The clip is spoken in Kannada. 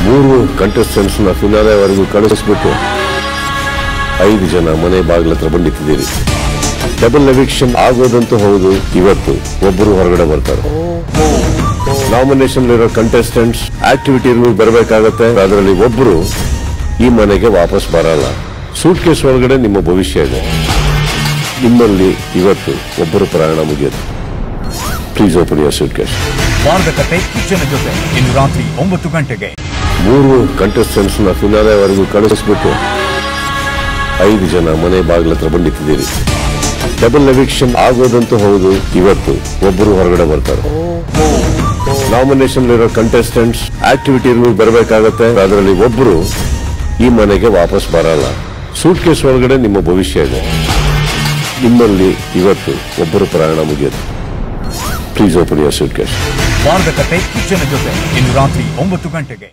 3 ಕಂಟೆಸ್ಟೆಂಟ್ಸ್ ನ ಫಿನಾಲೆ ವರೆಗೂ ಕಳಿಸ್ಬಿಟ್ಟು 5 ಜನ ಮನೆ ಬಾಗಿಲ ಹತ್ರ ಬಂದಿದ್ದೀರಿ. ಡಬಲ್ ಎವಿಕ್ಷನ್ ಆಗೋದಂತೂ ಹೌದು. ಇವತ್ತು ಒಬ್ಬರು ಹೊರಗಡೆ ಬರ್ತಾರೆ. ನಾಮಿನೇಷನ್ ಇರೋ ಕಂಟೆಸ್ಟೆಂಟ್ಸ್ ಆಕ್ಟಿವಿಟಿ ಬರಬೇಕಾಗತ್ತೆ. ಅದರಲ್ಲಿ ಒಬ್ಬರು ಈ ಮನೆಗೆ ವಾಪಸ್ ಬರಲ್ಲ. ಸೂಟ್ ಕೇಸ್ ಒಳಗಡೆ ನಿಮ್ಮ ಭವಿಷ್ಯ ಇದೆ. ನಿಮ್ಮಲ್ಲಿ ಇವತ್ತು ಒಬ್ಬರು ಪ್ರಯಾಣ ಮುಗಿಯುತ್ತೆ. Please open your suitcase. ವಾರದ ಕತೆ ಕಿಚ್ಚನ ಜೊತೆ ಇಂದು ರಾತ್ರಿ 9 ಗಂಟೆಗೆ. 3 ಕಂಟೆಸ್ಟೆಂಟ್ಸ್ ನ ಫಿನಾಲೆ ವರೆಗೂ ಕಳಿಸ್ಬಿಟ್ಟು 5 ಜನ ಮನೆ ಬಾಗಿಲ ಹತ್ರ ಬಂದಿದ್ದೀರಿ. ಡಬಲ್ ಎವಿಕ್ಷನ್ ಆಗೋದಂತೂ ಹೌದು. ಇವತ್ತು ಒಬ್ಬರು ಹೊರಗಡೆ ಬರ್ತಾರೆ. ನಾಮಿನೇಷನ್ ಇರೋ ಕಂಟೆಸ್ಟೆಂಟ್ಸ್ ಆಕ್ಟಿವಿಟಿ ಬರಬೇಕಾಗತ್ತೆ. ಅದರಲ್ಲಿ ಒಬ್ಬರು ಈ ಮನೆಗೆ ವಾಪಸ್ ಬರಲ್ಲ. ಸೂಟ್ ಕೇಸ್ ಒಳಗಡೆ ನಿಮ್ಮ ಭವಿಷ್ಯ ಇದೆ. ನಿಮ್ಮಲ್ಲಿ ಇವತ್ತು ಒಬ್ಬರು ಪ್ರಯಾಣ ಮುಗಿಯುತ್ತೆ. Please open your suitcase. ವಾರದ ಕತೆ ಕಿಚ್ಚನ ಜೊತೆ ಇಂದು ರಾತ್ರಿ 9 ಗಂಟೆಗೆ.